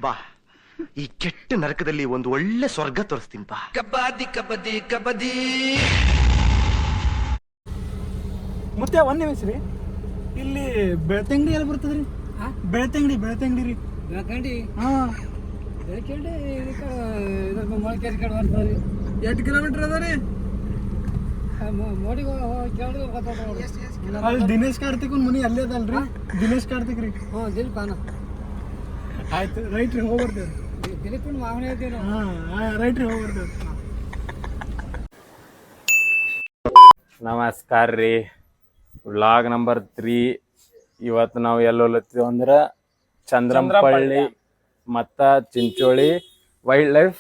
ಬಾ, ಈ ಕೆಟ್ಟ ನರಕದಲ್ಲಿ ಒಂದು ಒಳ್ಳೆ ಸ್ವರ್ಗ ತೋರಿಸ್ತೀನಿ ಬಾ. ಕಬಡ್ಡಿ ಕಬಡ್ಡಿ ಕಬಡ್ಡಿ. ಮತ್ತೆ ಒಂದ್ ನಿಮಿಷ ರೀ, ಇಲ್ಲಿ ಬೆಳ್ತಂಗಡಿ ಎಲ್ಲಿ ಬರ್ತದ್ರಿ? ಬೆಳ್ತಂಗಡಿ ರೀ. ಬೆಳ್ಕಂಡಿ ಹಾ, ಬೆಳ್ಕಂಡಿ ಇದಕ್ಕೆ ಮೊಳಕೆರೆ ಕಡೆ ಬರ್ತದ್ರಿ. 8 ಕಿಲೋಮೀಟರ್ ಅದ ರೀ. ಮೋಡಿ ಕೇಳಿದ್ರೆ ಗೊತ್ತಾಗ್ತದೆ. ಅಲ್ಲಿ ದಿನೇಶ್ ಕಾರ್ತಿಕ್ ಮನಿ ಅಲ್ಲೇ ಅದಲ್ರಿ? ದಿನೇಶ್ ಕಾರ್ತಿಕ್ ರೀ. ಹ್ಞೂ ದಿಲೀಪಾನ. ಆಯ್ತು, ರೈಟ್ ರೀ, ಹೋಗ್ಬರ್ತೇವೆ. ದಿಲೀಪನ ಮಾವನೇ ಹೇಳ್ತೀವಿ ನಾವು. ಹಾಂ, ರೈಟ್ ರೀ, ಹೋಗ್ಬರ್ತೇವೆ. ನಮಸ್ಕಾರ ರೀ. Vlog number 3. ಇವತ್ತು ನಾವು ಎಲ್ಲಿ ಹೋಗ್ಲತ್ತೀವಿ ಅಂದ್ರೆ ಚಂದ್ರಂಪಳ್ಳಿ ಮತ್ತ ಚಿಂಚೋಳಿ ವೈಲ್ಡ್ ಲೈಫ್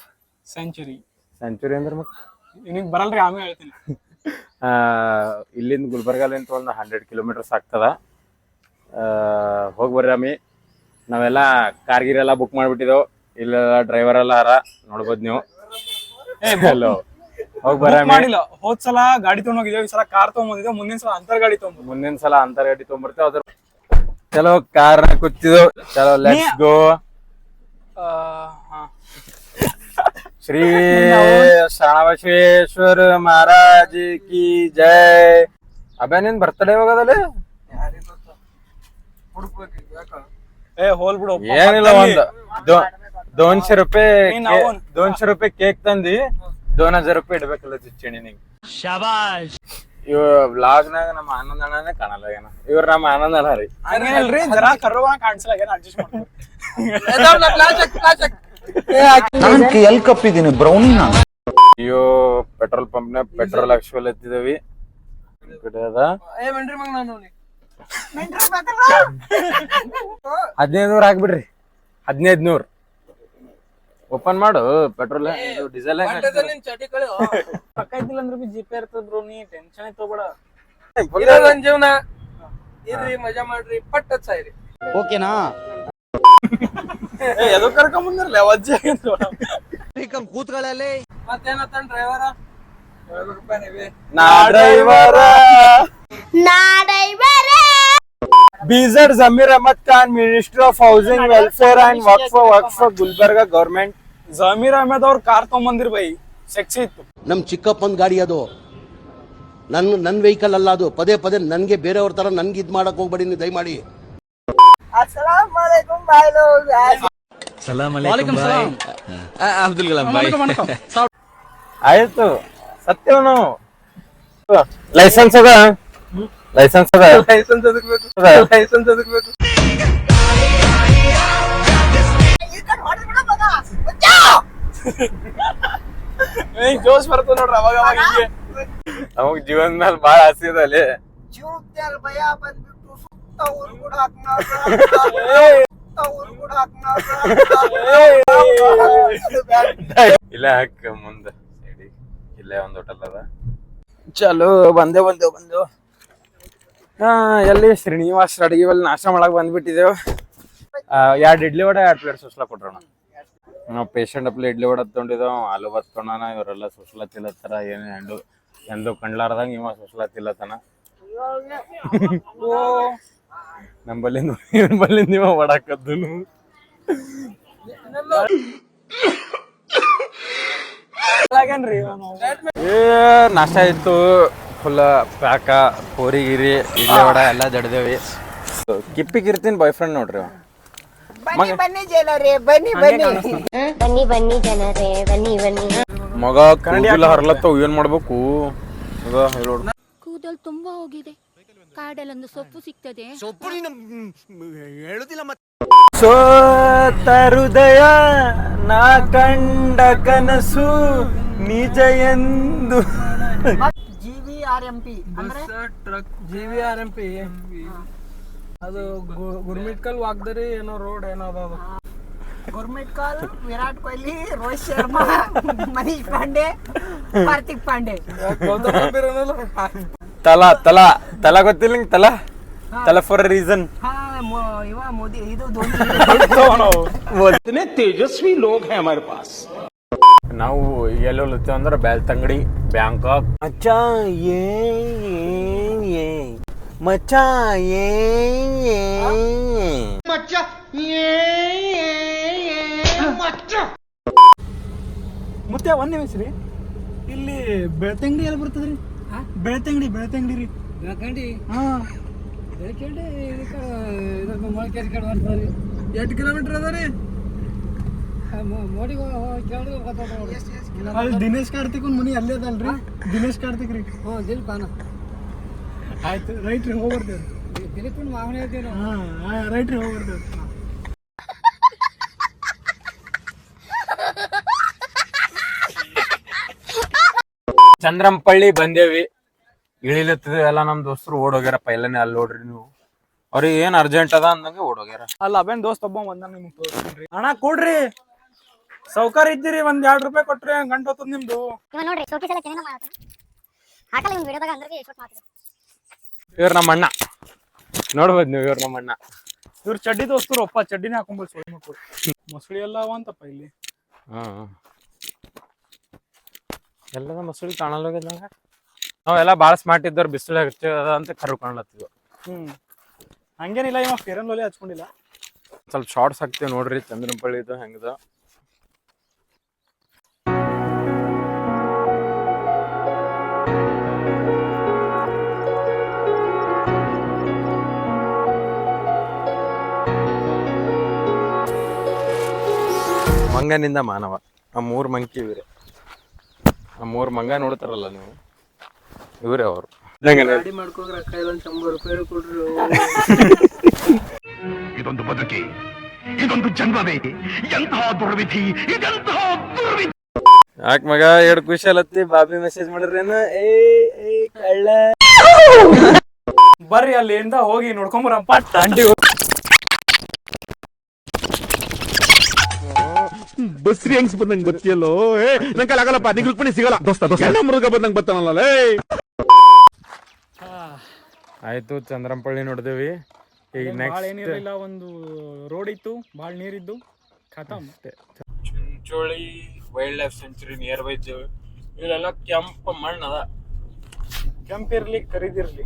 ಸೆಂಚುರಿ ಅಂದ್ರೆ ಮತ್ತೆ ನಿನಗೆ ಬರಲ್ರಿ, ಆಮೇಲೆ ಹೇಳ್ತೀನಿ. ಇಲ್ಲಿಂದ ಗುಲ್ಬರ್ಗಲಿಂದ ಒಂದು 100 ಕಿಲೋಮೀಟರ್ಸ್ ಆಗ್ತದ. ಹೋಗಿ ಬರ್ರಿ ಅಮ್ಮಿ. ನಾವೆಲ್ಲ ಕಾರ್ಗಿರೆಲ್ಲ ಬುಕ್ ಮಾಡ್ಬಿಟ್ಟಿದ್ದೆವು. ಇಲ್ಲೆಲ್ಲ ಡ್ರೈವರ್ ಎಲ್ಲ ಹಾರ ನೋಡ್ಬೋದು ನೀವು. ಹೋಗಿ ಮಾಡಿಲ್ಲ. ಹೋದ್ ಸಲ ಗಾಡಿ ತಗೊಂಡೋಗಿದ್ದೇವೆ, ಈ ಸಲ ಕಾರ್ ತಗೊಂಡಿದ್ದೇವೆ. ಮುಂದಿನ ಸಲ ಅಂತರ್ ಗಾಡಿ ತೊಗೊಂಡ್ಬರ್ತೇವೆ. ಅದ್ರ ಚಲೋ ಕಾರ್ ಕೂತಿದ್ದು. ಚಲೋ ಲೆಟ್ಸ್ ಗೋ. ಶ್ರೀ ಶರಣಬಸವೇಶ್ವರ ಮಹಾರಾಜ್ ಕಿ ಜೈ. ಅಬ್ಬ ನಿನ್ ಬರ್ತಡೇ ಹೋಗೋದಲ್ಲಿ ಹೋಲ್ ಬಿಡು. ಏನಿಲ್ಲ, ಒಂದು 200 ರೂಪಾಯಿ ಕೇಕ್ ತಂದಿ 2000 ರೂಪಾಯಿ ಇಡ್ಬೇಕಲ್ಲ ಚಿಚ್ಚಣಿ ನಿಂಗೆ. ಶಾಬಾಷ್. ಇವ ವ್ಲಾಗ್ನಾಗ ನಮ್ಮ ಆನಂದ ಅಣ್ಣನೇ ಕಾಣಲ್ಲ ಏನ. ಇವ್ರ ನಮ್ಮ ಆನಂದ ಅಣ್ಣ ರೀ. ಹಂಗೇನಲ್ರಿ, ಜರ ಕರ್ವ ಕಾಣಿಸಲ್ಲ, ಏನ ಅಡ್ಜಸ್ಟ್ ಮಾಡ್ತೀವಿ. ಎಲ್ ಕಪ್ಪಿದ್ದೀನಿ ಬ್ರೌನಿ ನಾನು. ಅಯ್ಯೋ, ಪೆಟ್ರೋಲ್ ಪಂಪ್ನ ಪೆಟ್ರೋಲ್ ಹಾಕ್ಸ್ಕೊಲ್ ಎತ್ತಿದವಿ. ಕಡೆ ಅದ 1500 ಹಾಕ್ಬಿಡ್ರಿ. 1500 ಓಪನ್ ಮಾಡು. ಪೆಟ್ರೋಲ್ ಡೀಸೆಲ್ ಪಕ್ಕ ಇದ್ದಿಲ್ಲ ಅಂದ್ರೆ ಬಿ ಜಿಪೇ ಇರ್ತದ ಬ್ರೋ. ನೀ ಟೆನ್ಷನ್ ತಗೋಬೇಡ. ನನ್ ಜೀವನ ಇರ್ರಿ, ಮಜಾ ಮಾಡ್ರಿ, ಪಟ್ಟ ಸಾಯ್ರಿ. ಓಕೆನಾ? ಎದು ಕರ್ಕೊಂಡ್ ಬಂದಿರಲ್ಲ ವಜ್ಜೆ ಕೂತ್ಗಳಲ್ಲಿ ಮತ್ತೇನತ್ತಾನ ಡ್ರೈವರ? 200 ರೂಪಾಯಿ ನೀವೇ. ನಾ driver B Z Zameer Ahmed Khan, minister of housing welfare and Waqf Gulbarga government. Zameer Ahmed ಅವ್ರ ಕಾರ್ ತಗೊಂಬಂದಿರ್ ಬೈ, ಸೆಕ್ಸಿ ಇತ್ತು. ನಮ್ ಚಿಕ್ಕಪ್ಪನ ಗಾಡಿ ಅದು, ನನ್ ವೆಹಿಕಲ್ ಅಲ್ಲ ಅದು. ಪದೇ ನನ್ಗೆ ಬೇರೆಯವ್ರ ತರ ನನ್ಗೆ ಇದ್ ಮಾಡಕ್ ಹೋಗ್ಬೇಡಿ ನೀವು ದಯಮಾಡಿ. ಆಯ್ತು, ಸತ್ಯವನು. ಲೈಸೆನ್ಸ್ ಅದ? ಲೈಸೆನ್ಸ್ ಜೋಶ್ ಬರ್ತದ ನೋಡ್ರಿ ಅವಾಗ ಅವಾಗ. ಹಿಂಗೆ ನಮಗ್ ಜೀವನ ಮೇಲೆ ಬಾಳ ಆಸೆ ಅದ ಅಲ್ಲಿ. ಜೀವನದಲ್ಲಿ ಭಯ ಬಂದ್ಬಿಟ್ಟು ಸುತ್ತ ಊರು ಕೂಡ ಇಲ್ಲ, ಹಾಕ ಮುಂದ ಇಲ್ಲೇ ಒಂದ್ ಹೋಟೆಲ್ ಅದ. ಚಲೋ ಬಂದೆ. ಎಲ್ಲಿ ಶ್ರೀನಿವಾಸ್ ಅಡಿಗೆ ಬಲ್ಲಿ ನಾಷ್ಟ ಮಾಡಕ್ ಬಂದ್ಬಿಟ್ಟಿದ್ದೇವು. 2 ಇಡ್ಲಿ ವಡೆ 2 ಪ್ಲೇಟ್ ಸುಸ್ಲಾ ಕೊಟ್ರೋಣ. ನಾವು ಪೇಷಂಟ್ ಅಪ್ಲೆ ಇಡ್ಲಿ ವಡೆ ತೊಗೊಂಡಿದ್ದೇವೆ. ಆಲೂ ಬಾತ್ ತೊಗೊಂಡಾನ. ಇವರೆಲ್ಲ ಸುಸ್ಲಾ ತಿಲ್ಲತ್ತಾರ. ಏನು ಎಂದು ಕಂಡ್ಲಾರ್ದಂಗ ಇವ ಸುಸ್ಲಾ ತಿಲ್ಲತ್ತಾನ. ನಮ್ಮಲ್ಲಿಂದ ಇವ ಒಡಾಕದ್ದನು. ನಾಷ್ಟ ಇತ್ತು ಫುಲ್ ಪ್ಯಾಕ. ಪೋರಿಗಿರಿ ಇಡ್ಲಿ ವಡೆ ಎಲ್ಲ ಜಡ್ದೇವಿ. ಕಿರ್ತೀನಿ ಬಾಯ್ ಫ್ರೆಂಡ್ ನೋಡ್ರಿ. ಮಗ ಕೂದಲು ಹರ್ಲತ್ತವ್, ಏನ್ ಮಾಡ್ಬೇಕು? ಕೂದಲು ತುಂಬಾ ಹೋಗಿದೆ. ಕಾಡಲ್ಲೊಂದು ಸೊಪ್ಪು ಸಿಗ್ತದೆ. ಸೋತ ಹೃದಯ ನಾ ಕಂಡ ಕನಸು ನಿಜ ಎಂದು. GVRMP ಅಂದ್ರೆ GVRMP ಅದು ಗುರ್ಮಿಟ್ಕಲ್ ವಾಗ್ದರಿ ಏನೋ ರೋಡ್ ಏನೋ ಅದ. ಗುರ್ಮಿಟ್ಕಲ್, ವಿರಾಟ್ ಕೊಹ್ಲಿ, ರೋಹಿತ್ ಶರ್ಮಾ, ಮನೀಶ್ ಪಾಂಡೆ, ಹಾರ್ದಿಕ್ ಪಾಂಡೆ. ತಲಾ ಗೊತ್ತಿಲ್ಲ ನಿಂಗೆ? ತಲಾ ಫಾರ್ ರೀಸನ್. ಇವ ಮೋದಿ, ಇದು ಧೋನಿ. ತೇಜಸ್ವಿ ಲೋಗ್ ಹೈ ಹಮಾರೆ ಪಾಸ್. ನಾವು ಎಲ್ಲಿ ಹೋಗ್ತೀವಿ ಅಂದ್ರೆ ಬೆಳ್ತಂಗಡಿ, ಬ್ಯಾಂಕಾಕ್. ಮಚ್ಚಾ ಮತ್ತೆ ಒಂದ್ ನಿಮಿಷ ರೀ, ಇಲ್ಲಿ ಬೆಳ್ತಂಗಡಿ ಎಲ್ಲಿ ಬರ್ತದ್ರಿ? ಬೆಳ್ತಂಗಡಿ ರೀ. ಬೆಳ್ಕಂಡಿ ಹಾ, ಬೆಳ್ಕಂಡಿ ಇದ್ರ ಮೊಳಕೆ ಕಡೆ ಬರ್ತದ್ರಿ. 8 ಕಿಲೋಮೀಟರ್ ಅದ ರೀ. ಮೋಡಿಗೆ ಕೇಳಿ ಅಲ್ಲಿ ದಿನೇಶ್ ಕಾರ್ತಿಕ್ ಮನಿ ಅಲ್ಲೇ ಅದಲ್ರಿ? ದಿನೇಶ್ ಕಾರ್ತಿಕ್ ರೀ. ಹ್ಞೂ ದಿಲೀಪಾನ. ಆಯ್ತು, ರೈಟ್ ರೀ, ಹೋಗಿ ಬರ್ತೇವ್ರಿ. ದಿಲೀಪನ ಮಾವನೇ ಹೇಳ್ತೀವಿ ನಾವು. ಹಾ, ರೈಟ್ ರೀ, ಹೋಗಿ ಬರ್ತೇವ್ರಿ. ಚಂದ್ರಂಪಳ್ಳಿ ಬಂದೇವಿ. ಇಳಿಲತ್ತದ ಎಲ್ಲ ನಮ್ ದೋಸ್ತರು ಓಡೋಗ್ಯಾರ. ಪೈಲನೆ ಅಲ್ಲಿ ನೋಡ್ರಿ ನೀವು. ಅವ್ರಿಗೆ ಏನ್ ಅರ್ಜೆಂಟ್ ಅದ ಅಂದಂಗೆ ಓಡೋಗ್ಯಾರ. ಅಲ್ಲ ಅವೇನ್ ದೋಸ್ತ್ ಒಬ್ಬ ಬಂದ ನಿಮ್ಗೆ ತೋರಿಸ್ತೀನಿ. ಅಣ್ಣ ಕೊಡ್ರಿ, ಸೌಕಾರ ಇದ್ದೀರಿ, ಒಂದ್ 2 ರೂಪಾಯಿ ಕೊಟ್ರಿ ಗಂಟೆ ಹೊತ್ತದ ನಿಮ್ದು. ಇವ ನೋಡ್ರಿ ಶೋಕೀಸ್ ಎಲ್ಲ ಚೆನ್ನಾಗಿ ಮಾಡತಾನ. ಹಾಕಲ್ಲ ಇವ್ನ ವಿಡಿಯೋದಾಗ ಅಂದ್ರೆ ಶೂಟ್ ಮಾಡ್ತಿದ್ರು. ಇವ್ರ ನಮ್ಮ ಅಣ್ಣ ನೋಡ್ಬೋದು ನೀವು. ಇವ್ರ ನಮ್ಮ ಅಣ್ಣ. ಇವ್ರ ಚಡ್ಡಿ ದೋಸ್ತರು ಒಪ್ಪ ಚಡ್ಡಿನೇ ಹಾಕೊಂಬೋದು. ಸೊಳ್ಳೆ ಮಕ್ಕಳು ಮೊಸಳಿ ಎಲ್ಲ ಅವಂತಪ್ಪ ಇಲ್ಲಿ. ಹಾ, ಎಲ್ಲದ ಮಸೂಳಿ ಕಾಣಲ್ಲ ಹೋಗಿದ್ದಂಗ. ನಾವೆಲ್ಲ ಬಾಳ ಸ್ಮಾರ್ಟ್ ಇದ್ದವ್ರು ಬಿಸಿಲು ಅದ ಅಂತ ಕರು ಕಾಣ್ಲತ್ತಿದ್ವು. ಹಂಗೇನಿಲ್ಲ, ಇವ ಫೇರ್ ಅಂಡ್ ಲವ್ಲಿ ಹಚ್ಕೊಂಡಿಲ್ಲ. ಸ್ವಲ್ಪ ಶಾರ್ಟ್ಸ್ ಹಾಕ್ತಿವಿ ನೋಡ್ರಿ. ಚಂದ್ರಂಪಳ್ಳಿ ಇದು ಹೆಂಗದ. ಮಂಗನಿಂದ ಮಾನವ. ಆ 3 ಮಂಕಿ ಇವ್ರೆ. ಆ 3 ಮಂಗ ನೋಡ್ತಾರಲ್ಲ ನೀವು, ಇವರೇ ಅವರು. ಗಾಡಿ ಮಾಡ್ಕೋಗ್ರ ಕೈಲೊಂದು 100 ರೂಪಾಯಿ ಕೊಡ್ರಿ. ಇದೊಂದು ಬದುಕಿ, ಇದೊಂದು ಜನ್ಮವೇ, ಎಂತಹ ದುರ್ವಿಧಿ, ಇದೆಂತಹ ದುರ್ವಿಧಿ. ಯಾಕೆ ಮಗ 2 ಖುಷಿ ಅಲ್ಲತ್ತಿ? ಬಾಬಿ ಮೆಸೇಜ್ ಮಾಡಿದ್ರೇನು? ಏ ಕಳ್ಳ ಬರ್ರಿ ಅಲ್ಲಿಂದ ಹೋಗಿ ನೋಡ್ಕೊಂಬರಪ್ಪ. ಅಂಟಿ ಬಸ್ರಿ ಹೆಂಗ್ಸ್ ಬಂದಂಗ್ ಬತ್ತಿಯಲ್ಲೋ. ನನ್ ಕೈಲಿ ಆಗಲ್ಲಪ್ಪ, ನಿಗ್ರಪಣಿ ಸಿಗಲ್ಲ. ದೋಸ್ತ ಮೃಗ ಬಂದಂಗ್ ಬತ್ತಾನಲ್ಲ. ಆಯ್ತು, ಚಂದ್ರಂಪಳ್ಳಿ ನೋಡಿದೇವಿ. ಈಗ ಭಾಳ ನೆಕ್ಸ್ಟ್ ಏನಿರಲಿಲ್ಲ, ಒಂದು ರೋಡ್ ಇತ್ತು, ಭಾಳ ನೀರಿದ್ದು, ಖತಮ್. Chincholi wildlife sanctuary nearby ಇದ್ದೇವೆ. ಇಲ್ಲೆಲ್ಲ ಕೆಂಪ ಮಣ್ಣು ಅದ. ಕೆಂಪಿರ್ಲಿ ಕರಿದಿರ್ಲಿ.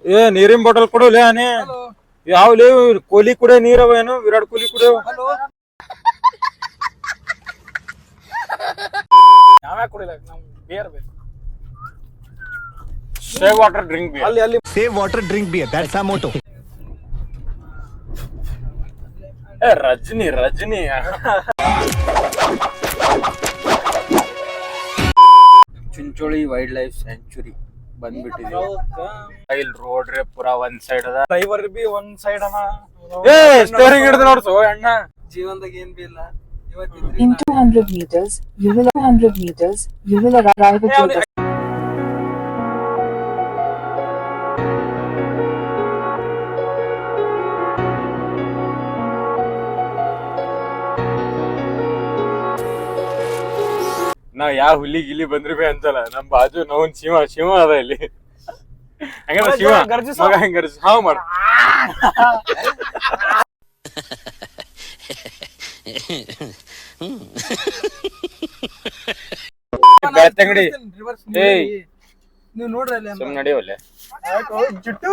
ಏ ನೀರಿನ ಬಾಟಲ್ ಕೊಡೋಲ್ಲ ಆನೆ. ಯಾವ್ಲಿ ಕೊಹ್ಲಿ ಕುಡಿಯೋ ನೀರವ ಏನು? ವಿರಾಟ್ ಕೊಹ್ಲಿ ಕುಡಿಯೋ. ನಾವೇ ಕುಡಿಲ್ಲ, ನಮ್ ಬೇರ್ ಬೇಕು. Save water drink beer. ಅಲ್ಲಿ save water drink beer, that's ಆ motto. Rajani Chincholi wildlife sanctuary ಬಂದ್ಬಿಟ್ಟಿದೀವಿ. ಇಲ್ಲಿ ರೋಡ್ ರೇ ಪೂರಾ ಒಂದ್ ಸೈಡ್ ಅದ. ಡ್ರೈವರ್ ಬಿ ಒಂದ್ ಸೈಡ್ ಅನ. ಸ್ಟೇರಿಂಗ್ ಹಿಡಿದು ನೋಡ್ಸು ಅಣ್ಣ. ಜೀವನದಾಗ ಏನ್ ಬಿ ಇಲ್ಲ. In 200 meters, you will arrive at your ನಾವ್ ಯಾವ ಹುಲಿ ಗಿಲಿ ಬಂದ್ರಿ ಬಿ ಅಂತಲ್ಲ. ನಮ್ ಬಾಜು ನೋನ್ ಶಿವ ಅದ ಇಲ್ಲಿ. ಹಂಗಂದ್ರೆ ಶಿವ ಮಗ ಹೆಂಗ್ ಗರ್ಜಿಸ್ ಹಾವ್ ಮಾಡ. ಬೆಳ್ತಂಗಡಿ ನೀವು ನೋಡ್ರಿ ಅಲ್ಲಿ ಸುಮ್ ನಡಿಯೋಲ್ಲ. ಜುಟ್ಟು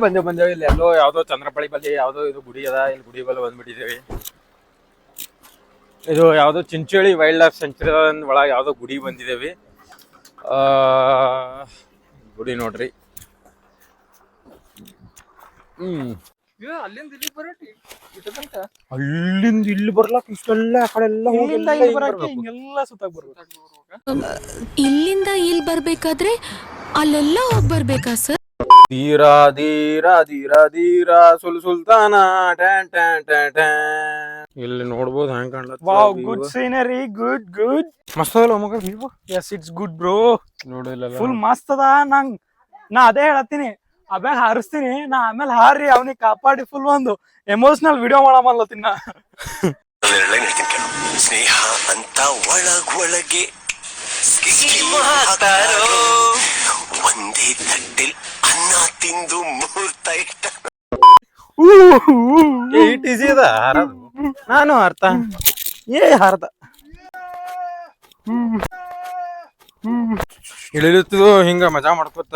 ಬಂದೇವ್ ಇಲ್ಲಿ ಎಲ್ಲೋ ಯಾವ್ದೋ ಚಂದ್ರಪಳ್ಳಿ ಬಲ್ಲಿ ಯಾವ್ದೋ ಇದು ಗುಡಿ ಅದ. ಇಲ್ಲಿ ಗುಡಿ ಬಲ್ಲಿ ಬಂದ್ಬಿಟ್ಟಿದೇವಿ. ಇದು ಯಾವ್ದೋ ಚಿಂಚೋಳಿ ವೈಲ್ಡ್ ಲೈಫ್ ಸೆಂಚುರಿ ಒಳಗೆ ಯಾವ್ದೋ ಗುಡಿ ಬಂದಿದೇವಿ. ಗುಡಿ ನೋಡ್ರಿ. ಅಲ್ಲಿಂದ ಇಲ್ಲಿ ಬರಟಿ ಅಲ್ಲಿಂದ ಇಲ್ಲಿ ಬರ್ಲಾಕ ಇಷ್ಟೆಲ್ಲ ಆ ಕಡೆ ಎಲ್ಲ ಹಿಂಗೆಲ್ಲ ಸುತ್ತಾಕ್ ಬರ್ಬೇಕು. ಇಲ್ಲಿಂದ ಇಲ್ಲಿ ಬರ್ಬೇಕಾದ್ರೆ ಅಲ್ಲೆಲ್ಲ ಹೋಗಿ ಬರ್ಬೇಕಾ ಸರ್? ಧೀರಾ ಧೀರಾ ಧೀರಾ ಧೀರಾ ಸುಲ್ತಾನ ಟ್ಯಾನ್ ಟ್ಯಾನ್ ಟ್ಯಾನ್ ಟ್ಯಾನ್. ಇಲ್ಲಿ ನೋಡ್ಬೋದು ಹ್ಯಾಂಗ ಕಾಣ್ಲತ್ತ. ವಾವ್, ಗುಡ್ ಸೀನರಿ, ಗುಡ್ ಮಸ್ತ್ ಅದಲ್ಲ ಮಗ view. Yes, it's good bro. ನೋಡಿಲ್ಲ ಫುಲ್ ಮಸ್ತ್ ಅದ. ನಾ ಅದೇ ಹೇಳತ್ತೀನಿ, ಅಬ್ಯಾಗ ಹಾರಿಸ್ತೀನಿ ನಾ, ಆಮೇಲೆ ಹಾರಿ ಅವನಿಗೆ ಕಾಪಾಡಿ ಫುಲ್ ಒಂದು ಎಮೋಷನಲ್ ವಿಡಿಯೋ ಮಾಡಮಲ್ಲತ್ತೀನಿ ನಾ. ಸ್ನೇಹ ಅಂತ ಒಳಗೊಳಗೆ ಒಂದೇ ತಟ್ಟೆಲ್ ಅನ್ನ ತಿಂದು ಮೂರ್ತ ಇಟ್ಟ. ಈಸಿ ಅದ ಹಾರದು. ನಾನು ಅರ್ಥ ಹಾರ್ದ ಇಳಿಲತ್ತದು ಹಿಂಗ ಮಜಾ ಮಾಡ್ಕೊತ.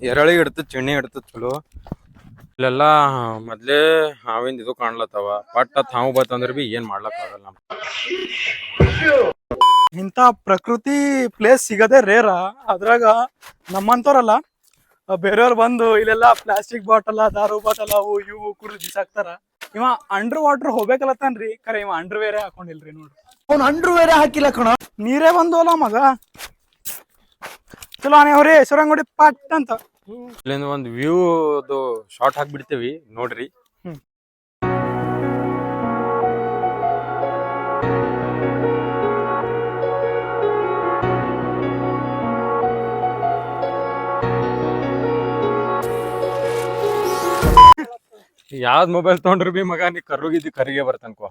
ಎರಳಿಗೆ ಇಡ್ತದ, ಚಿಣ್ಣಿ ಇಡ್ತದ ಚಲೋ. ಇಲ್ಲೆಲ್ಲ ಮೊದ್ಲೇ ಹಾವಿಂದ ಇದು ಕಾಣ್ಲತ್ತವ ಪಟ್ ಹಾವು ಬತ್ತಂದ್ರ ಬಿ ಏನ್ ಮಾಡ್ಲಕ್ ಆಗಲ್ಲ. ಇಂಥ ಪ್ರಕೃತಿ ಪ್ಲೇಸ್ ಸಿಗದೆ ರೇರ. ಅದ್ರಾಗ ನಮ್ಮಂತವ್ರಲ್ಲ ಬೇರೆಯವ್ರು ಬಂದು ಇಲ್ಲೆಲ್ಲ ಪ್ಲಾಸ್ಟಿಕ್ ಬಾಟಲ್ ದಾರು ಬಾಟಲ್ ಅವು ಇವು ಕುಡಿದು ಬಿಸಾಕ್ತಾರ. ಇವ ಅಂಡರ್ ವಾಟರ್ ಹೋಗ್ಬೇಕಲ್ಲತ್ತನ್ರಿ, ಖರೆ ಇವ ಅಂಡರ್ ವೇರೆ ಹಾಕೊಂಡಿಲ್ರಿ ನೋಡ್ರಿ. ಅವ್ನು ಅಂಡ್ರು ಬೇರೆ ಹಾಕಿಲ್ಲ ಕಣ. ನೀರೇ ಬಂದೋಲ್ಲ ಮಗ. ಚಲೋ ಆನೆ ಅವ್ರಿ ಸುರಂಗುಡಿ ಪಟ್ ಅಂತ. ಇಲ್ಲಿಂದ ಒಂದ್ ವ್ಯೂ ಶಾರ್ಟ್ ಹಾಕ್ಬಿಡ್ತೇವಿ ನೋಡ್ರಿ. ಯಾವ್ದ್ ಮೊಬೈಲ್ ತಗೊಂಡ್ರು ಬಿ ಮಗ ನೀ ಕರ್ರುಗಿದ್ದಿ ಕರಿಗೆ ಬರ್ತನ್ಕೋ.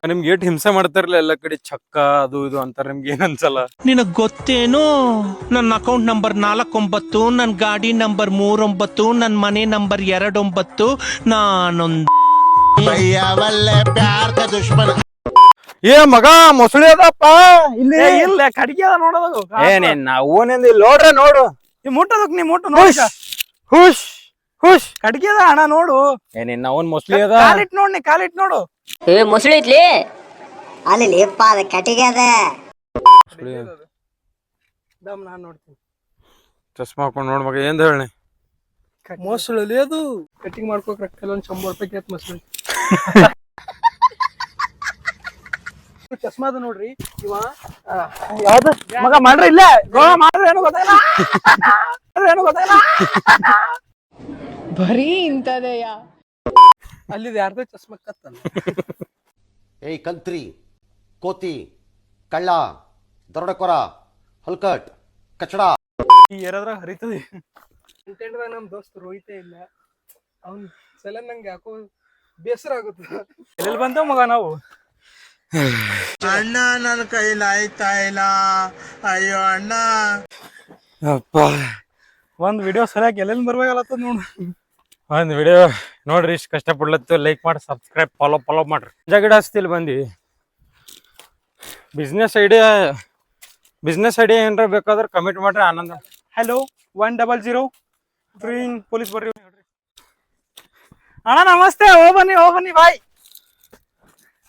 ನಿಮ್ಗೆ ಏಟ್ ಹಿಂಸೆ ಮಾಡ್ತಾರಲ್ಲ ಎಲ್ಲ ಕಡೆ ಚಕ್ಕ ಅದು ಇದು ಅಂತಾರ, ನಿಮ್ಗೆ ಏನ್ ಅನ್ಸಲ್ಲ? ನಿನಗ್ ಗೊತ್ತೇನೋ ನನ್ನ ಅಕೌಂಟ್ ನಂಬರ್ 49, ನನ್ನ ಗಾಡಿ ನಂಬರ್ 39, ನನ್ನ ಮನೆ ನಂಬರ್ 29. ನಾನೊಂದ್ ಏ ಮಗ ಮೊಸಳಿ ಅದಪ್ಪ ಇಲ್ಲಿ. ಇಲ್ಲ ಕಡಿಗೆ ಅದ ನೋಡೋದು. ಏನೇನ್ ನಾವೇನಿಂದ ಇಲ್ಲಿ ನೋಡ್ರೆ ನೋಡು. ನೀ ಮುಟ್ಟದಕ್ ನೀ ಮುಟ್ಟು ನೋಡಿ. ಹುಷ್ ಹುಷ್ ಕಡಿಗೆ ಅದ ಅಣ್ಣ ನೋಡು. ಏನೇನ್ ನಾವೊಂದ್ ಮೊಸಳಿ ಅದ. ಕಾಲಿಟ್ ನೋಡ್ ನೀ ಕಾಲಿಟ್ ನೋಡು. ಮೊಸಳಿ ಐತ್ಲಿ ಅಲ್ಲಿ ಲೇಪ ಅದ ಕಟ್ಟಿಗೆ ಅದ. ನಾನ್ ನೋಡ್ತೀನಿ. ಚಸ್ಮಾ ಹಾಕೊಂಡ್ ನೋಡ್ ಮಗ ಏನ್ ಹೇಳಿ. ಮೊಸಳಿ ಅದು ಕಟಿಂಗ್ ಮಾಡ್ಕೋಕ್ ರೊಕ್ಕ ಒಂದ್ 100 ರೂಪಾಯಿ ಕೇತ್ ಮೊಸಳಿ. ಚಸ್ಮಾ ಅದ ನೋಡ್ರಿ. ಇವ ಯಾವ್ದು ಮಗ ಮಾಡ್ರಿ ಇಲ್ಲ ಮಾಡ್ರಿ ಏನು ಗೊತ್ತಾಗಲ್ಲ. ಏನು ಗೊತ್ತಾಗಲ್ಲ. ಬರೀ ಇಂತದೆಯ. ಅಲ್ಲಿ ಯಾರ್ದೋ ಚಸ್ಮಾ ಕತ್ತಲ್ಲ. ಏಯ್ ಕಂತ್ರಿ, ಕೋತಿ, ಕಳ್ಳ, ದರೋಡೆಕೋರ, ಹಲ್ಕಟ್, ಕಚಡ. ಈ ಏರಾದ್ರಾಗ ಹರಿತದೆ. ಕಂಟೆಂಟ್ದಾಗ ನಮ್ ದೋಸ್ತ್ ರೋಹಿತೇ ಇಲ್ಲ. ಅವ್ನ್ ಸಲ ನಂಗೆ ಯಾಕೋ ಬೇಸರ ಆಗುತ್ತೆ. ಎಲ್ಲಿ ಬಂತ ಮಗ ನಾವು? ಅಣ್ಣ ನನ್ನ ಕೈಲಿ ಆಯ್ತಾ ಇಲ್ಲ, ಅಯ್ಯೋ ಅಣ್ಣ. ಅಪ್ಪ ಒಂದ್ ವಿಡಿಯೋ ಸರಿಯಾಗಿ ಎಲ್ಲೆಲ್ಲಿ ಬರ್ಬೇಕಲ್ಲತ್ತದ ನೋಡು. ಒಂದ್ ವಿಡಿಯೋ ನೋಡ್ರಿ, ಇಷ್ಟ ಕಷ್ಟ ಪಡ್ಲತ್ತು. ಲೈಕ್ ಮಾಡಿ, ಸಬ್ಸ್ಕ್ರೈಬ್, ಫಾಲೋ ಮಾಡ್ರಿ. ಗಿಡ ಹಚ್ತಿಲ್ ಬಂದಿ. ಬಿಸ್ನೆಸ್ ಐಡಿಯಾ ಏನಾರ ಬೇಕಾದ್ರೆ ಕಮೆಂಟ್ ಮಾಡ್ರಿ. ಆನಂದ. ಹಲೋ 100 ಪೊಲೀಸ್ ಬರ್ರಿ. ಅಣ್ಣ ನಮಸ್ತೆ. ಹೋ ಬನ್ನಿ ಬಾಯ್.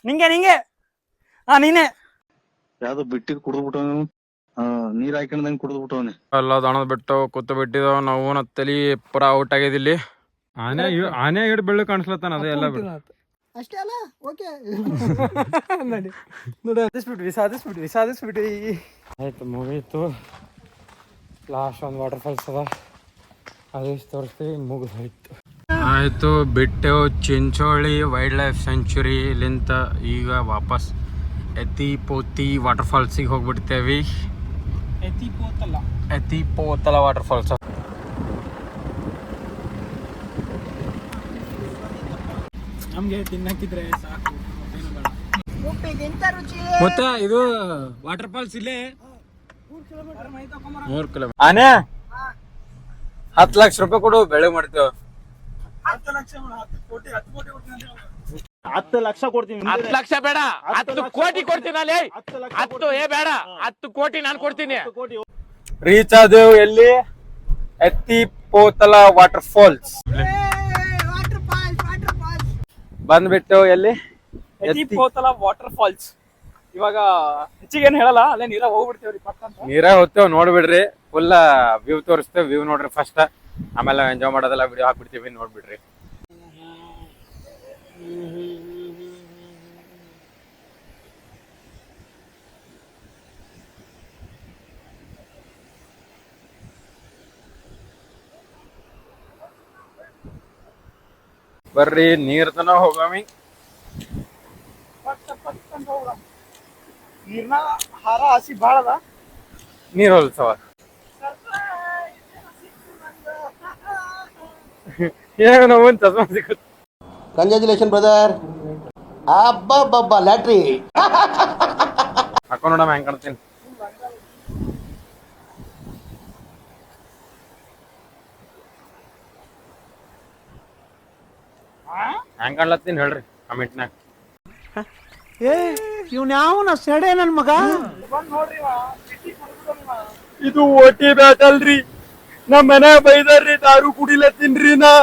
ನಿಂಗೆ ಹಾ ನೀನೆ ಯಾವ್ದು ಬಿಟ್ಟಿದ್ ಕುಡ್ದ್ಬಿಟ್ಟವನು, ನೀರ್ ಹಾಕೊಂಡಂಗ್ ಕುಡ್ದ್ಬಿಟ್ಟವನೆ. ಎಲ್ಲ ದಣದ್ ಬಿಟ್ಟು ಕೂತು ಬಿಟ್ಟಿದಾವ. ನಾವು ತಲಿ ಪೂರ ಔಟ್ ಆಗಿದಿಲ್ಲಿ. ಆನೆ ಹಿಡ್ ಬೆಳ್ಳು ಕಾಣಿಸ್ಲತ್ತಾನ. ಅದೇ ಎಲ್ಲ ಬಿಡು ಅಷ್ಟೇ ಅಲ್ಲ. ಓಕೆ ನೋಡಿ ಸಾಧಿಸ್ಬಿಟ್ವಿ. ಆಯ್ತು, ಮುಗೀತು. ಲಾಸ್ಟ್ ಒಂದು ವಾಟರ್ ಫಾಲ್ಸ್ ಅದ, ಅದೇ ತೋರಿಸ್ತೀವಿ. ಮುಗಿದೋಯ್ತು. ಆಯ್ತು, ಬಿಟ್ಟೆವು ಚಿಂಚೋಳಿ ವೈಲ್ಡ್ ಲೈಫ್ ಸೆಂಚುರಿ. ಇಲ್ಲಿಂದ ಈಗ ವಾಪಸ್ ಎತಿಪೋತಿ ವಾಟರ್ ಫಾಲ್ಸಿಗೆ ಹೋಗ್ಬಿಡ್ತೇವಿ. Ethipothala waterfalls. ನಮ್ಗೆ ತಿನ್ನಕ್ಕಿದ್ರೆ ಸಾಕು. ಮತ್ತೆ ಇದು ವಾಟರ್ ಫಾಲ್ಸ್ ಇಲ್ಲೇ 3 ಕಿಲೋಮೀಟರ್. ಆನೆ 10 ಲಕ್ಷ ರೂಪಾಯಿ ಕೊಡು, ಬೆಳೆ ಮಾಡ್ತೇವೆ. 10 ಲಕ್ಷ 10 ಕೋಟಿ 10 ಲಕ್ಷ ಕೊಡ್ತೀನಿ. 10 ಲಕ್ಷ ಬೇಡ, 10 ಕೋಟಿ ಕೊಡ್ತೀನಿ. ಅಲ್ಲಿ 10 ಬೇಡ, 10 ಕೋಟಿ ನಾನು ಕೊಡ್ತೀನಿ. ರೀಚ್ ಆದೇವು ಎಲ್ಲಿ? ಎತ್ತಿಪೋತಲ ವಾಟರ್ ಫಾಲ್ಸ್ ಬಂದ್ಬಿಟ್ಟು. ಎಲ್ಲಿ? ಎತಿಪೋತಲ ವಾಟರ್ ಫಾಲ್ಸ್. ಇವಾಗ ಹೆಚ್ಚಿಗೆ ಏನ್ ಹೇಳಲ್ಲ, ಅಲ್ಲೇ ನೀರಾಗ ಹೋಗ್ಬಿಡ್ತೇವ್ರಿ ಪಕ್ಕ ಅಂತ. ನೀರಾಗ ಹೋಗ್ತೇವ್, ನೋಡ್ಬಿಡ್ರಿ. ಫುಲ್ ವ್ಯೂ ತೋರಿಸ್ತೇವೆ. ವ್ಯೂ ನೋಡ್ರಿ ಫಸ್ಟ್, ಆಮೇಲೆ ಎಂಜಾಯ್ ಮಾಡೋದೆಲ್ಲ ವಿಡಿಯೋ ಹಾಕ್ಬಿಡ್ತೀವಿ, ನೋಡ್ಬಿಡ್ರಿ. ಬರ್ರಿ, ನೀರ್ ತನ ಹೋಗಮಿ. ನೀರ್ನಾಗ ಹಾರ ಹಸಿ ಬಾಳ ಅದ. ನೀರ್ ಹೊಲ್ಸವ ಏನೋ ಒಂದ್ ಚಸ್ಮಾ ಸಿಗುತ್ತೆ. Congratulation brother. ಅಬ್ಬಬ್ಬಬ್ಬ ಲ್ಯಾಟ್ರಿ ಹಾಕೊಂಡ್ ನೋಡಮ್ಮ ಹೆಂಗ್ ಕಾಣ್ತೀನಿ. ಹೆಂಗ್ ಕಾಣ್ಲತ್ತೀನಿ ಹೇಳ್ರಿ ಕಮೆಂಟ್ನಾಗ. ಇವ್ನ್ಯಾವನ ಸೆಡೆ ನನ್ ಮಗ ಇದು ಓಟಿ ಬ್ಯಾಟ್ ಅಲ್ರಿ ನಮ್ ಮನೆ ಬೈದಾರ್ರಿ ದಾರು ಕುಡಿಲತ್ತೀನ್ರಿ ನಾ.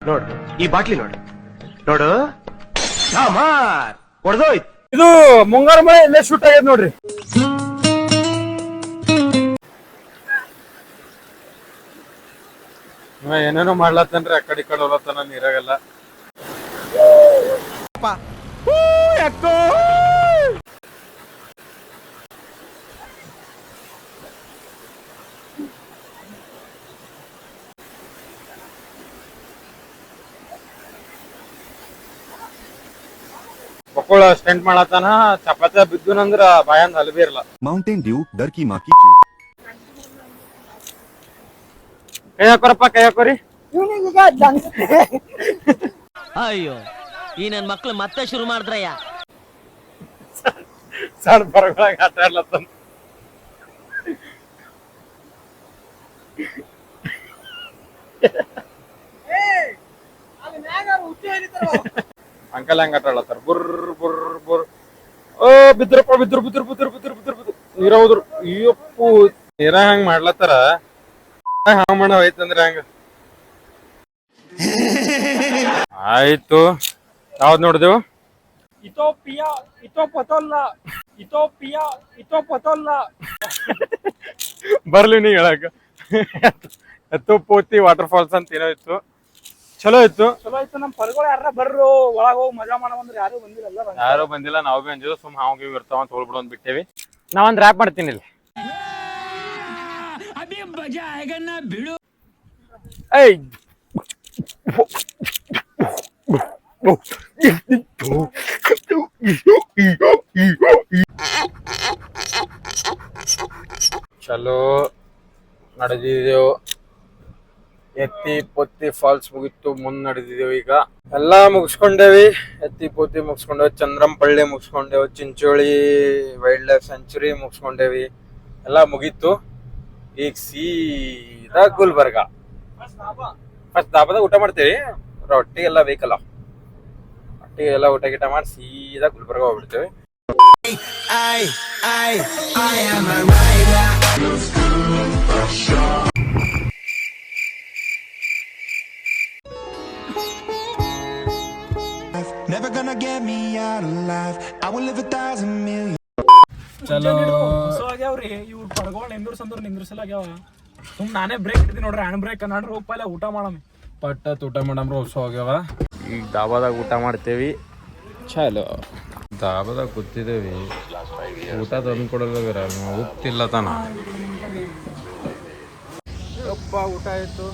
ನೋಡು ಈ ಬಾಟ್ಲಿ ನೋಡು ನೋಡು ಹೊಡೆದೋಯ್ತು. ಇದು ಮುಂಗಾರು ಮಳೆ ಇಲ್ಲೇ ಶೂಟ್ ಆಗ್ಯದ ನೋಡ್ರಿ. ಏನೇನೋ ಮಾಡ್ಲತ್ತನ್ರಿ, ಆ ಕಡೆ ಈ ಕಡೆ ಹೋಲತ್ತನ ನೀರಾಗೆಲ್ಲ. ಮಕ್ಕಳ ಸ್ಟೆಂಟ್ ಮಾಡತ್ತಾನ, ಚಪಾತಿ ಬಿದ್ದುನಂದ್ರ ಬಾಯಂದ್ ಹಲ್ಬಿ ಇರಲ್ಲ. ಮೌಂಟೇನ್ ಡ್ಯೂ ಡರ್ ಕಿ ಮಾಕಿ ಚೂ. ಕೈ ಹಾಕೋರಪ್ಪ, ಕೈ ಹಾಕೋರಿ. ಅಯ್ಯೋ ಈ ನನ್ ಮಕ್ಳು ಮತ್ತೆ ಶುರು ಮಾಡಿದ್ರಯ್ಯ. ಸಣ್ಣ ಬರಗಳಾಗ ಆಟ ಆಡ್ಲತ್ತ. ಅಂಕಲ್ ಹೆಂಗ ಆಟ ಆಡ್ಲತ್ತಾರ, ಬುರ್ ಬುರ್ ಬುರ್. ಓ ಬಿದ್ರಪ್ಪ, ಬಿದ್ರು ಬಿದ್ರು ಬಿದ್ರು ಬಿದ್ರು ಬಿದ್ರು ಬಿದ್ರು ನೀರ ಹೋದ್ರು. ಅಯ್ಯಪ್ಪು ನೀರ ಹಂಗ ಮಾಡ್ಲತ್ತಾರ. ಹಂಗ ಮಾಡೋ ಐತಂದ್ರ ಹಂಗ ಆಯ್ತು. ಯಾವ್ದ್ ನೋಡಿದೆವು? ಇಥೋಪಿಯಾ ಬರ್ಲಿ ನೀ ಹೇಳಕ. ಎತ್ತು ಪೋತಿ ವಾಟರ್ ಫಾಲ್ಸ್ ಅಂತ ಏನೋ ಇತ್ತು, ಚಲೋ ಇತ್ತು. ಚಲೋ ಆಯ್ತು. ನಮ್ ಪರ್ಗಳು ಯಾರ ಬರ್ರು ಒಳಗ ಹೋಗಿ ಮಜಾ ಮಾಡಂದ್ರೆ ಯಾರು ಬಂದಿಲ್ಲ. ಯಾರು ಬಂದಿಲ್ಲ, ನಾವು ಭೀ ಅಂಜಿಲ್ಲ. ಸುಮ್ ಹಾವ್ ಇರ್ತಾವ ಅಂತ ಹೋಗ್ಬಿಡು ಅಂದ್ ಬಿಟ್ಟೇವಿ. ನಾವೊಂದ್ ರ್ಯಾಪ್ ಮಾಡ್ತೀನಿ ಇಲ್ಲಿ. ಏಯ್ ಚಲೋ ನಡೆದಿದ್ದೇವು. ಎತ್ತಿ ಪೊತ್ತಿ ಫಾಲ್ಸ್ ಮುಗಿತ್ತು, ಮುಂದ್ ನಡೆದಿದ್ದೇವು. ಈಗ ಎಲ್ಲಾ ಮುಗಿಸ್ಕೊಂಡೇವಿ. ಎತ್ತಿ ಪೊತ್ತಿ ಮುಗಿಸ್ಕೊಂಡೇವಿ, ಚಂದ್ರಂಪಳ್ಳಿ ಮುಗಿಸ್ಕೊಂಡೇವು, ಚಿಂಚೋಳಿ ವೈಲ್ಡ್ ಲೈಫ್ ಸೆಂಚುರಿ ಮುಗಿಸ್ಕೊಂಡೇವಿ. ಎಲ್ಲಾ ಮುಗೀತು. ಈಗ ಸೀದಾ ಗುಲ್ಬರ್ಗ. ಫಸ್ಟ್ ದಾಬಾದಾಗ ಊಟ ಮಾಡ್ತೇವಿ. ರೊಟ್ಟಿಗೆಲ್ಲ ಬೇಕಲ್ಲ, ಒಟ್ಟಿಗೆಲ್ಲ ಊಟ ಗೀಟ ಮಾಡಿ ಸೀದಾ ಗುಲ್ಬರ್ಗ ಹೋಗ್ಬಿಡ್ತೇವೆ. ಚಲೋ ಆಗ್ಯಾವ್ರಿ ಇವ್ರು ಪಡ್ಗೋಳ್ ನಿಂದ್ರಸಲಾಗ್ಯಾವ. ಸುಮ್ ನಾನೇ ಬ್ರೇಕ್ ಇಡ್ತೀನಿ ನೋಡ್ರಿ, ಹ್ಯಾಂಡ್ ಬ್ರೇಕ್ ನಾಡ್ರಿ. ಹೋಗ್ಪಲ್ಲ ಊಟ ಮಾಡಮ್, ಪಟ್ಟತ್ ಊಟ ಮಾಡಮ್ರ. ಹೊಸ ಹೋಗ್ಯಾವ. ಈಗ ದಾಬಾದಾಗ ಊಟ ಮಾಡ್ತೇವಿ. ಚಲೋ ದಾಬಾದಾಗ ಕೂತಿದ್ದೇವಿ. ಊಟ ತಂದು ಕೊಡೋದ್ರ ಉಪ್ತಿಲ್ಲ ತಾನ. ಊಟ ಆಯ್ತು.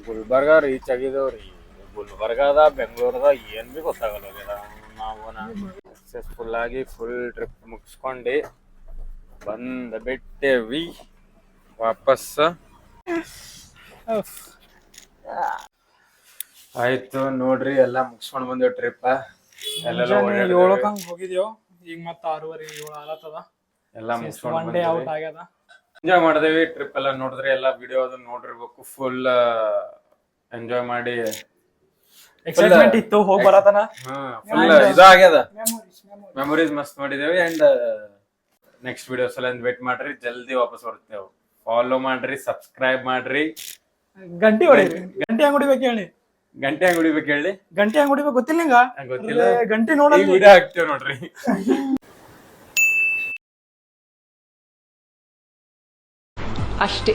ಗುಲ್ಬರ್ಗ ರೀಚ್ ಆಗಿದೇವ್ರಿ. ಗುಲ್ಬರ್ಗದ ಬೆಂಗಳೂರದ ಏನ್ ಬಿ ಗೊತ್ತಾಗಲ್ಲ. ನಾವು ಸಕ್ಸಸ್ಫುಲ್ ಆಗಿ ಫುಲ್ ಟ್ರಿಪ್ ಮುಗಿಸ್ಕೊಂಡು ಬಂದ ಬಿಟ್ಟೇವಿ ವಾಪಸ್. ಆಯ್ತು ನೋಡ್ರಿ, ಎಲ್ಲಾ ಮುಗಿಸ್ಕೊಂಡ್ ಬಂದೇವ್ ಟ್ರಿಪ್. ಏಳಕ್ ಹಂಗ ಹೋಗಿದ್ಯೋ. ಈಗ ಮತ್ತ 6:30 7 ಆಗತ್ತದ. ಎಲ್ಲಾ ಮುಗಿಸ್ಕೊಂಡ್ ಔಟ್ ಆಗ್ಯದ. ಎಂಜಾಯ್ ಮಾಡಿದೇವಿ. ಟ್ರಿಪ್ ಎಲ್ಲ ನೋಡಿದ್ರಿ, ಎಲ್ಲಾ ವಿಡಿಯೋ ಅದನ್ನ ನೋಡಿರ್ಬೇಕು. ಫುಲ್ ಎಂಜಾಯ್ ಮಾಡಿ ಎಕ್ಸೈಟ್ಮೆಂಟ್ ಇತ್ತು ಹೋಗಿ ಬರತನ. ಫುಲ್ ಇದಾಗ್ಯದ. ಮೆಮೊರೀಸ್ ಮಸ್ತ್ ಮಾಡಿದೇವಿ. ಅಂಡ್ ನೆಕ್ಸ್ಟ್ ವಿಡಿಯೋಸ್ ಎಲ್ಲ ವೇಟ್ ಮಾಡ್ರಿ, ಜಲ್ದಿ ವಾಪಸ್ ಬರ್ತೇವೆ. ಫಾಲೋ ಮಾಡ್ರಿ, ಸಬ್ಸ್ಕ್ರೈಬ್ ಮಾಡ್ರಿ, ಗಂಟೆ ಹೊಡಿರಿ. ಗಂಟೆ ಹೆಂಗ್ ಹೊಡಿಬೇಕು ಹೇಳಿ? ಗಂಟೆ ಹೆಂಗ್ ಹೊಡಿಬೇಕು ಹೇಳಿ? ಗಂಟೆ ಹೆಂಗ್ ಹೊಡಿಬೇಕು ಗೊತ್ತಿಲ್ಲ ನಿಂಗ? ಗೊತ್ತಿಲ್ಲ. ಗಂಟೆ ನೋಡೋದು ವಿಡಿಯೋ ಹಾಕ್ತೇವೆ ನೋಡ್ರಿ. ಅಷ್ಟೇ.